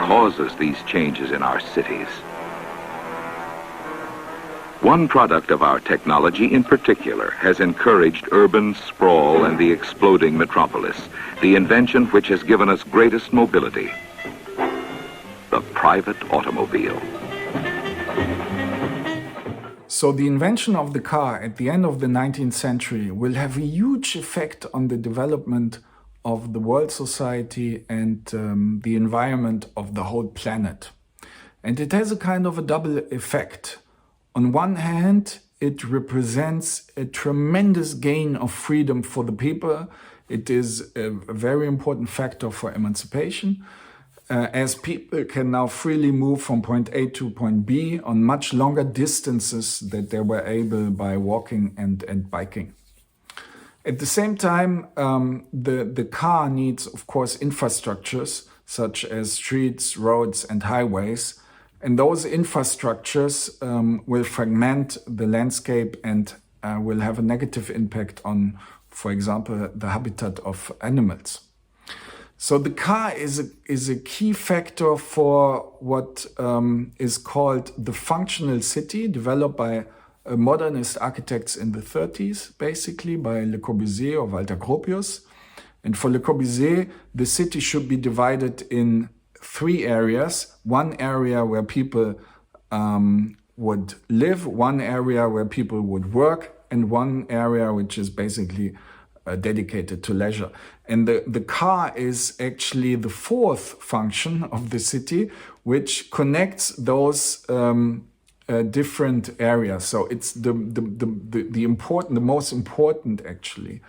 causes these changes in our cities. One product of our technology in particular has encouraged urban sprawl and the exploding metropolis, the invention which has given us greatest mobility, the private automobile. So the invention of the car at the end of the 19th century will have a huge effect on the development of the world society and the environment of the whole planet. And it has a kind of a double effect. On one hand, it represents a tremendous gain of freedom for the people. It is a very important factor for emancipation, as people can now freely move from point A to point B on much longer distances that they were able by walking and biking. At the same time, the car needs, of course, infrastructures such as streets, roads, and highways. And those infrastructures will fragment the landscape and will have a negative impact on, for example, the habitat of animals. So the car is a key factor for what is called the functional city, developed by modernist architects in the 30s, basically by Le Corbusier or Walter Gropius. And for Le Corbusier, the city should be divided in three areas: one area where people would live, one area where people would work, and one area which is basically dedicated to leisure. And the car is actually the fourth function of the city, which connects those different areas. So it's the most important actually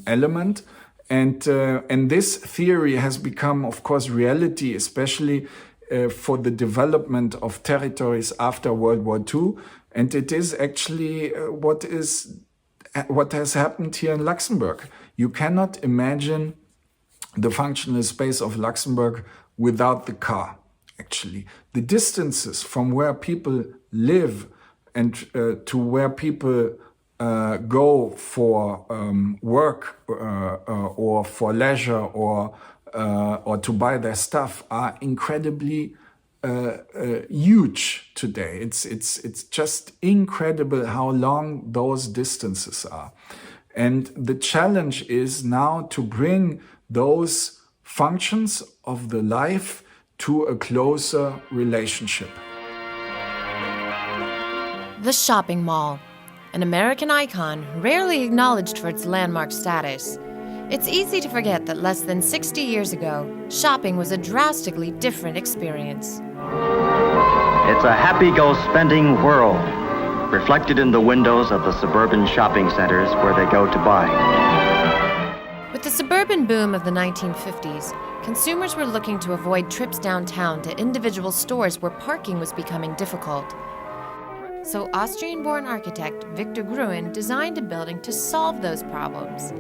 element. And this theory has become, of course, reality, especially for the development of territories after World War II. And it is actually what has happened here in Luxembourg. You cannot imagine the functional space of Luxembourg without the car, actually. The distances from where people live and to where people go for work or for leisure or to buy their stuff are incredibly huge today. It's just incredible how long those distances are. And the challenge is now to bring those functions of the life to a closer relationship. The shopping mall. An American icon, rarely acknowledged for its landmark status. It's easy to forget that less than 60 years ago, shopping was a drastically different experience. It's a happy-go-spending world, reflected in the windows of the suburban shopping centers where they go to buy. With the suburban boom of the 1950s, consumers were looking to avoid trips downtown to individual stores where parking was becoming difficult. So Austrian-born architect Victor Gruen designed a building to solve those problems.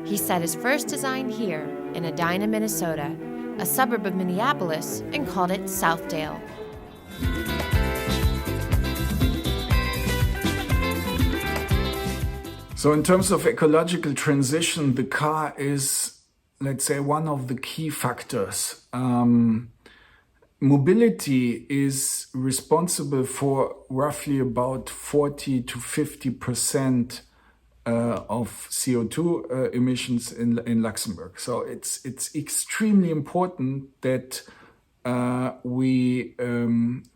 He set his first design here in Edina, Minnesota, a suburb of Minneapolis, and called it Southdale. So in terms of ecological transition, the car is, let's say, one of the key factors. Mobility is responsible for roughly about 40 to 50% of CO2 emissions in Luxembourg. So it's extremely important that we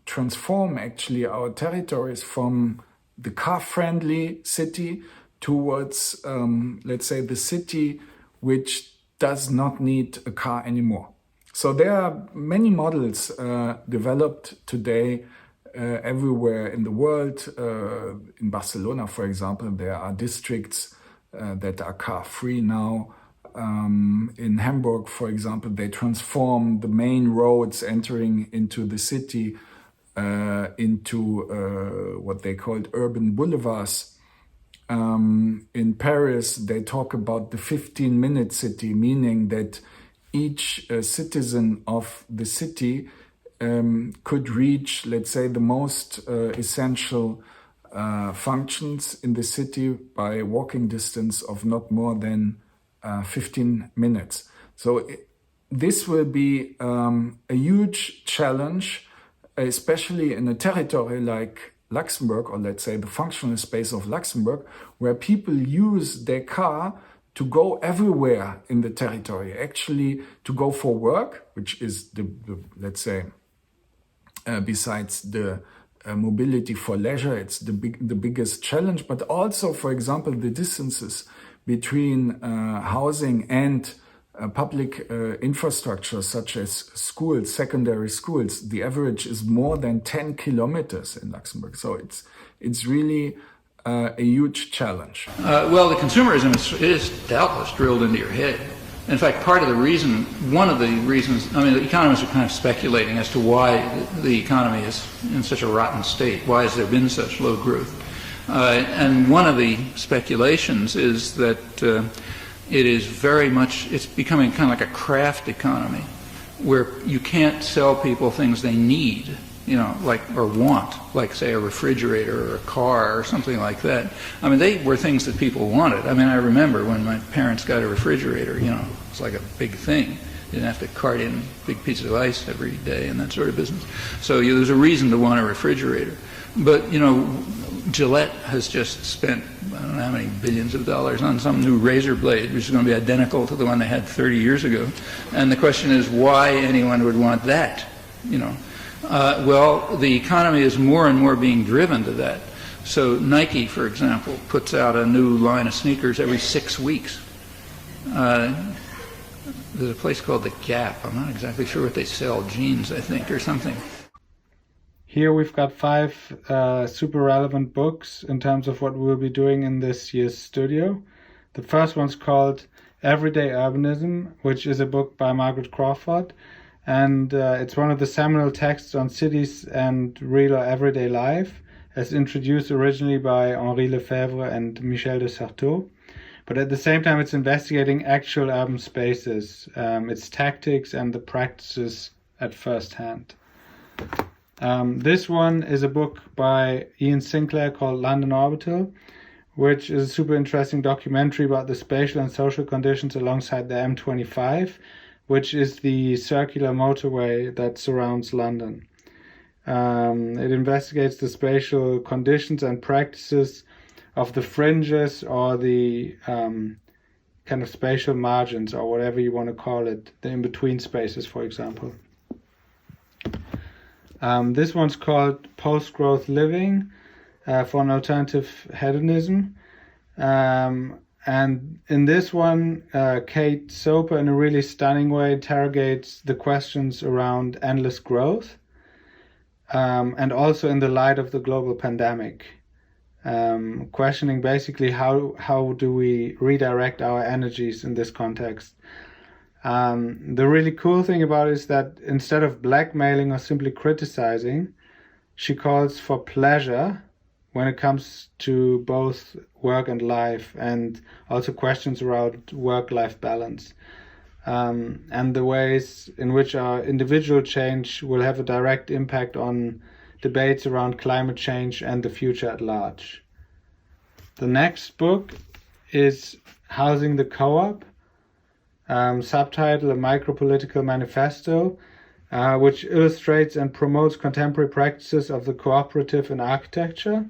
transform actually our territories from the car-friendly city towards, let's say, the city which does not need a car anymore. So there are many models developed today everywhere in the world. In Barcelona, for example, there are districts that are car-free now. In Hamburg, for example, they transform the main roads entering into the city into what they called urban boulevards. In Paris, they talk about the 15-minute city, meaning that each citizen of the city could reach, let's say, the most essential functions in the city by walking distance of not more than 15 minutes. So this will be a huge challenge, especially in a territory like Luxembourg, or let's say the functional space of Luxembourg, where people use their car to go everywhere in the territory, actually to go for work, which is the let's say, besides the mobility for leisure, it's the biggest challenge, but also, for example, the distances between housing and public infrastructure, such as schools, secondary schools. The average is more than 10 kilometers in Luxembourg. So it's really a huge challenge. Well, the consumerism is doubtless drilled into your head. In fact, one of the reasons, I mean, the economists are kind of speculating as to why the economy is in such a rotten state. Why has there been such low growth? And one of the speculations is that it is very much, it's becoming kind of like a craft economy where you can't sell people things they need, you know, like, or want, like say a refrigerator or a car or something like that. I mean, they were things that people wanted. I mean, I remember when my parents got a refrigerator, you know, it's like a big thing. You didn't have to cart in big pieces of ice every day and that sort of business. So there's a reason to want a refrigerator. But, you know, Gillette has just spent, I don't know how many billions of dollars on some new razor blade, which is going to be identical to the one they had 30 years ago. And the question is why anyone would want that, you know. Well, the economy is more and more being driven to that. So Nike, for example, puts out a new line of sneakers every 6 weeks. There's a place called The Gap. I'm not exactly sure what they sell, jeans, I think, or something. Here we've got 5 super relevant books in terms of what we'll be doing in this year's studio. The first one's called Everyday Urbanism, which is a book by Margaret Crawford. And it's one of the seminal texts on cities and real or everyday life, as introduced originally by Henri Lefebvre and Michel de Certeau. But at the same time, it's investigating actual urban spaces, its tactics and the practices at first hand. This one is a book by Ian Sinclair called London Orbital, which is a super interesting documentary about the spatial and social conditions alongside the M25, which is the circular motorway that surrounds London. It investigates the spatial conditions and practices of the fringes or the kind of spatial margins, or whatever you want to call it, the in-between spaces, for example. This one's called Post-Growth Living for an Alternative Hedonism. And in this one, Kate Soper, in a really stunning way, interrogates the questions around endless growth, and also in the light of the global pandemic, questioning basically how do we redirect our energies in this context. The really cool thing about it is that instead of blackmailing or simply criticizing, she calls for pleasure when it comes to both work and life, and also questions around work-life balance, and the ways in which our individual change will have a direct impact on debates around climate change and the future at large. The next book is Housing the Co-op, subtitle A Micropolitical Manifesto, which illustrates and promotes contemporary practices of the cooperative in architecture,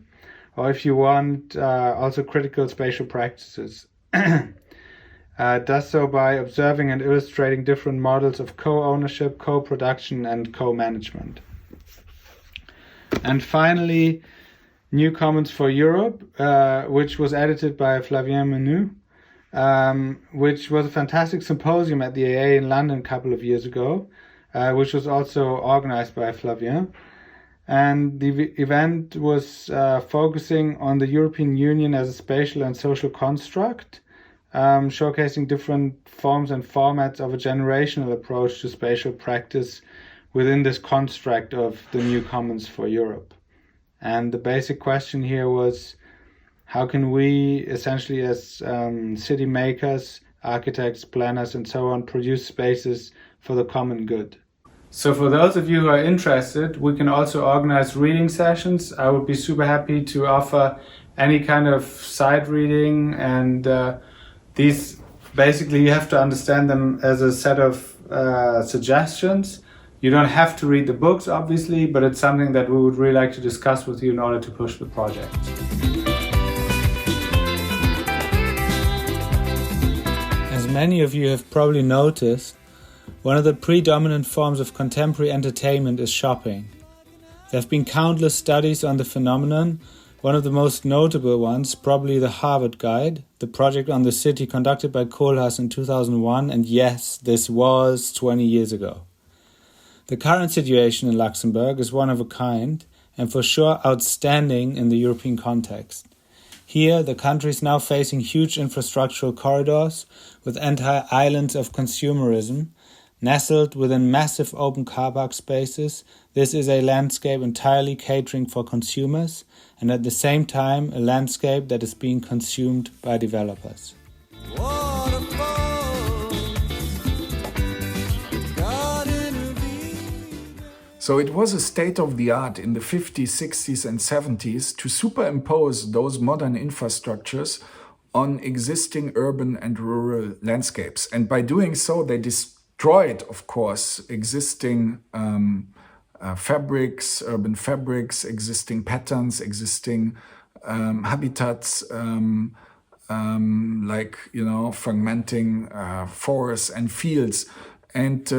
or if you want, also critical spatial practices. Does so by observing and illustrating different models of co-ownership, co-production, and co-management. And finally, New Commons for Europe, which was edited by Florian Hertweck, which was a fantastic symposium at the AA in London a couple of years ago, which was also organized by Florian. And the event was focusing on the European Union as a spatial and social construct, showcasing different forms and formats of a generational approach to spatial practice within this construct of the New Commons for Europe. And the basic question here was, how can we essentially as city makers, architects, planners, and so on, produce spaces for the common good? So for those of you who are interested, we can also organize reading sessions. I would be super happy to offer any kind of side reading, and these basically you have to understand them as a set of suggestions. You don't have to read the books, obviously, but it's something that we would really like to discuss with you in order to push the project. As many of you have probably noticed, one of the predominant forms of contemporary entertainment is shopping. There have been countless studies on the phenomenon. One of the most notable ones, probably the Harvard Guide, the project on the city conducted by Kohlhaas in 2001, and yes, this was 20 years ago. The current situation in Luxembourg is one of a kind, and for sure outstanding in the European context. Here, the country is now facing huge infrastructural corridors with entire islands of consumerism. Nestled within massive open car park spaces, this is a landscape entirely catering for consumers, and at the same time a landscape that is being consumed by developers. So it was a state of the art in the 50s, 60s and 70s to superimpose those modern infrastructures on existing urban and rural landscapes. And by doing so, they destroyed, of course, existing fabrics, urban fabrics, existing patterns, existing habitats, like, fragmenting forests and fields. And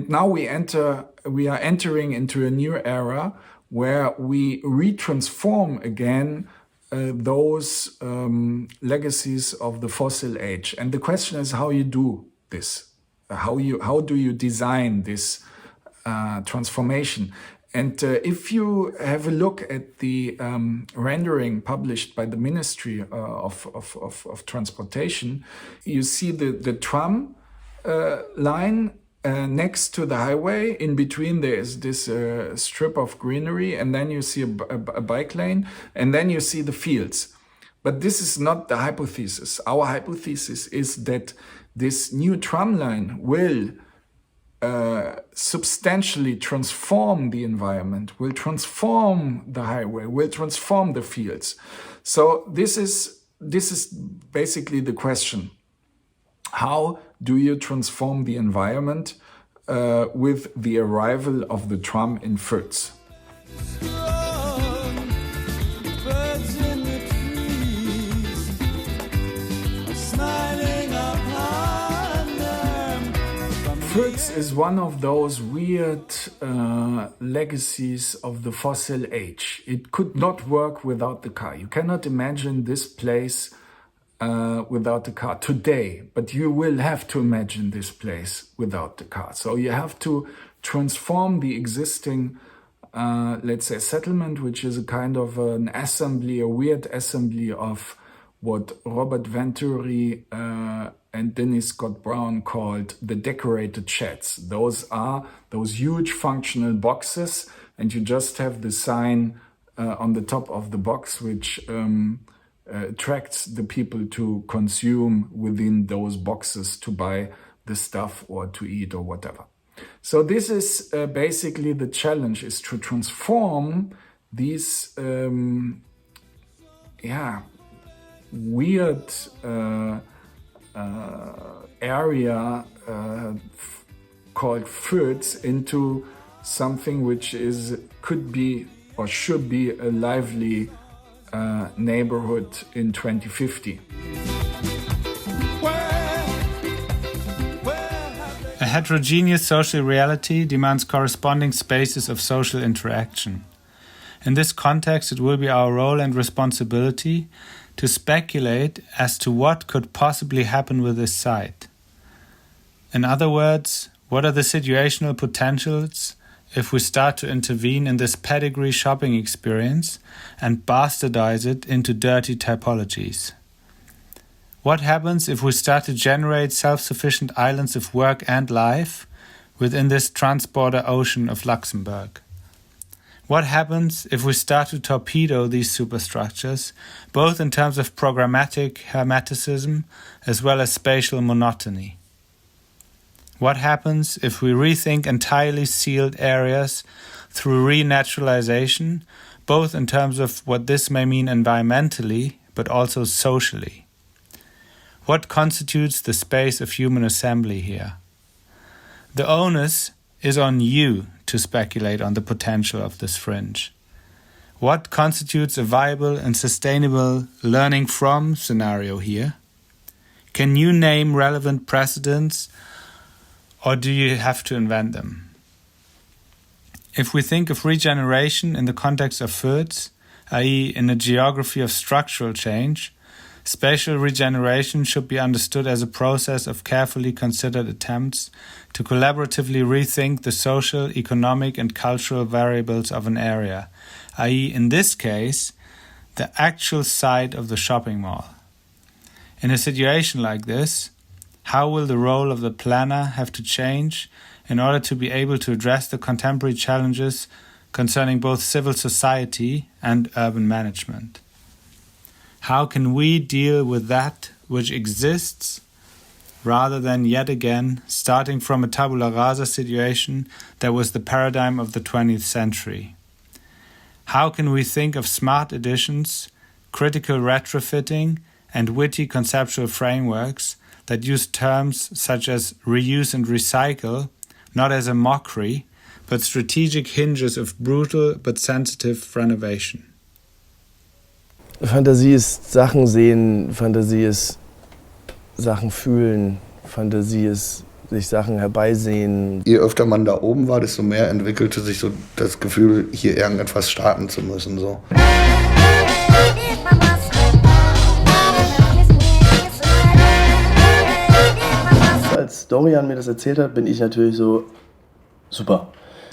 now we are entering into a new era where we retransform again those legacies of the fossil age. And the question is how you do this. How do you design this transformation? And if you have a look at the rendering published by the Ministry of Transportation, you see the tram line next to the highway. In between there is this strip of greenery, and then you see a bike lane, and then you see the fields. But this is not the hypothesis. Our hypothesis is that this new tram line will substantially transform the environment, will transform the highway, will transform the fields. So this is basically the question. How do you transform the environment with the arrival of the tram in Foetz? Foetz is one of those weird legacies of the fossil age. It could not work without the car. You cannot imagine this place without the car today, but you will have to imagine this place without the car. So you have to transform the existing, let's say, settlement, which is a kind of an assembly, a weird assembly of what Robert Venturi and Dennis Scott Brown called the decorated sheds. Those are those huge functional boxes, and you just have the sign on the top of the box, which attracts the people to consume within those boxes to buy the stuff or to eat or whatever. So this is basically the challenge, is to transform these weird area called Foetz into something which could be or should be a lively neighborhood in 2050. A heterogeneous social reality demands corresponding spaces of social interaction. In this context, it will be our role and responsibility to speculate as to what could possibly happen with this site. In other words, what are the situational potentials if we start to intervene in this pedigree shopping experience and bastardize it into dirty typologies? What happens if we start to generate self-sufficient islands of work and life within this transborder ocean of Luxembourg? What happens if we start to torpedo these superstructures, both in terms of programmatic hermeticism as well as spatial monotony? What happens if we rethink entirely sealed areas through renaturalization, both in terms of what this may mean environmentally, but also socially? What constitutes the space of human assembly here? The onus is on you to speculate on the potential of this fringe. What constitutes a viable and sustainable learning from scenario here? Can you name relevant precedents, or do you have to invent them? If we think of regeneration in the context of Foetz, i.e. in a geography of structural change, spatial regeneration should be understood as a process of carefully considered attempts to collaboratively rethink the social, economic and cultural variables of an area, i.e. in this case, the actual site of the shopping mall. In a situation like this, how will the role of the planner have to change in order to be able to address the contemporary challenges concerning both civil society and urban management? How can we deal with that which exists rather than yet again starting from a tabula rasa situation that was the paradigm of the 20th century? How can we think of smart additions, critical retrofitting, and witty conceptual frameworks that use terms such as reuse and recycle not as a mockery, but strategic hinges of brutal but sensitive renovation? Fantasie ist Sachen sehen, Fantasie ist Sachen fühlen, Fantasie ist sich Sachen herbeisehen. Je öfter man da oben war, desto mehr entwickelte sich so das Gefühl, hier irgendetwas starten zu müssen. So. Als Dorian mir das erzählt hat, bin ich natürlich so, super.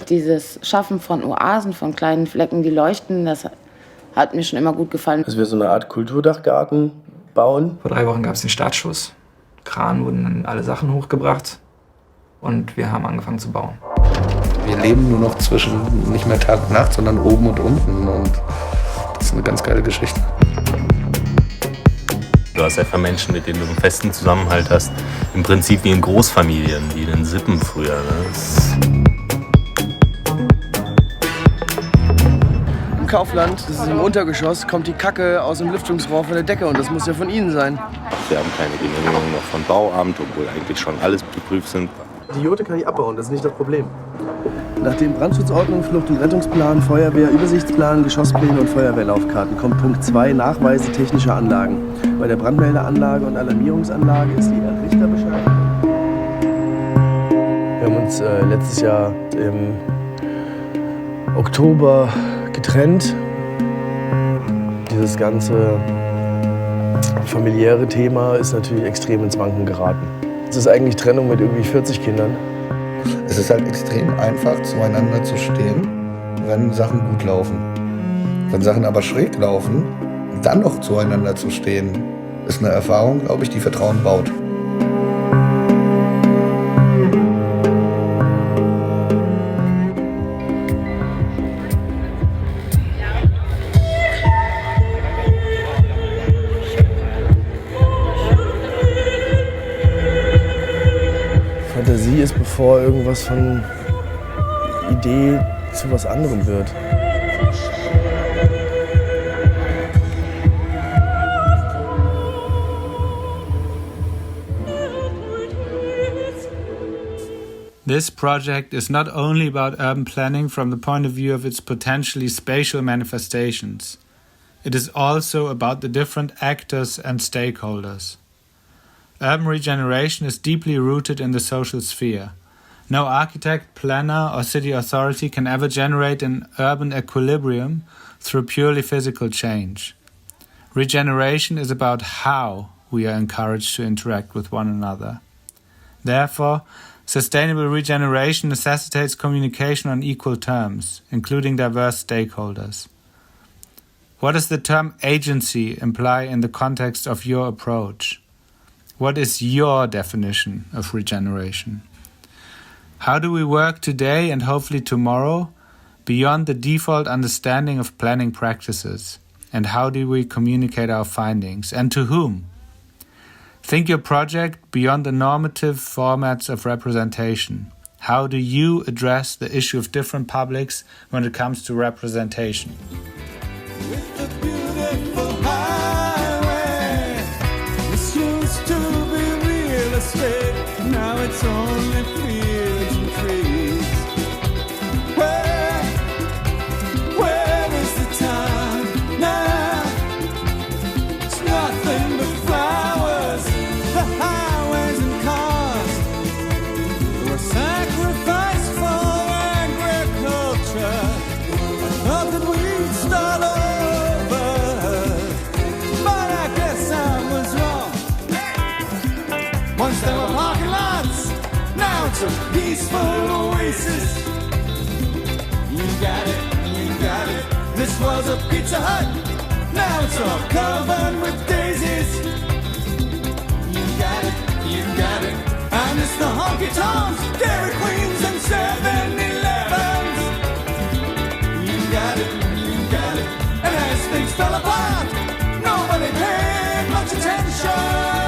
Dieses Schaffen von Oasen, von kleinen Flecken, die leuchten, das hat mir schon immer gut gefallen. Dass wir so eine Art Kulturdachgarten bauen. Vor 3 Wochen gab es den Startschuss. Kran wurden dann alle Sachen hochgebracht und wir haben angefangen zu bauen. Wir leben nur noch zwischen nicht mehr Tag und Nacht, sondern oben und unten und das ist eine ganz geile Geschichte. Du hast einfach Menschen, mit denen du einen festen Zusammenhalt hast. Im Prinzip wie in Großfamilien, wie in den Sippen früher. Ne? Im Kaufland, das ist im Untergeschoss, kommt die Kacke aus dem Lüftungsrohr von der Decke und das muss ja von Ihnen sein. Wir haben keine Genehmigung noch von Bauamt, obwohl eigentlich schon alles geprüft sind. Die Jote kann ich abbauen, das ist nicht das Problem. Nachdem Brandschutzordnung, Flucht- und Rettungsplan, Feuerwehr, Übersichtsplan, Geschosspläne und Feuerwehrlaufkarten kommt Punkt 2 Nachweise technischer Anlagen. Bei der Brandmeldeanlage und Alarmierungsanlage ist die Richterbescheinigung. Wir haben uns letztes Jahr im Oktober getrennt. Dieses ganze familiäre Thema ist natürlich extrem ins Wanken geraten. Es ist eigentlich Trennung mit irgendwie 40 Kindern. Es ist halt extrem einfach, zueinander zu stehen, wenn Sachen gut laufen. Wenn Sachen aber schräg laufen, dann noch zueinander zu stehen, ist eine Erfahrung, glaube ich, die Vertrauen baut. Fantasie ist, bevor irgendwas von Idee zu was anderem wird. This project is not only about urban planning from the point of view of its potentially spatial manifestations. It is also about the different actors and stakeholders. Urban regeneration is deeply rooted in the social sphere. No architect, planner or city authority can ever generate an urban equilibrium through purely physical change. Regeneration is about how we are encouraged to interact with one another. Therefore, sustainable regeneration necessitates communication on equal terms, including diverse stakeholders. What does the term agency imply in the context of your approach? What is your definition of regeneration? How do we work today and hopefully tomorrow beyond the default understanding of planning practices? And how do we communicate our findings? And to whom? Think your project beyond the normative formats of representation. How do you address the issue of different publics when it comes to representation? With the beautiful highway, this used to be real estate. now it's only fields and trees. Where is the town now? It's nothing but flowers, the highways and cars were sacrificed for agriculture. I thought that we'd start over, but I guess I was wrong. Once there were parking lots, now it's a peaceful oasis. You got it, this was a Pizza Hut, now it's all covered with daisies. You got it, I miss the honky-tonks, Dairy Queens and 7-Elevens. You got it, and as things fell apart, nobody paid much attention.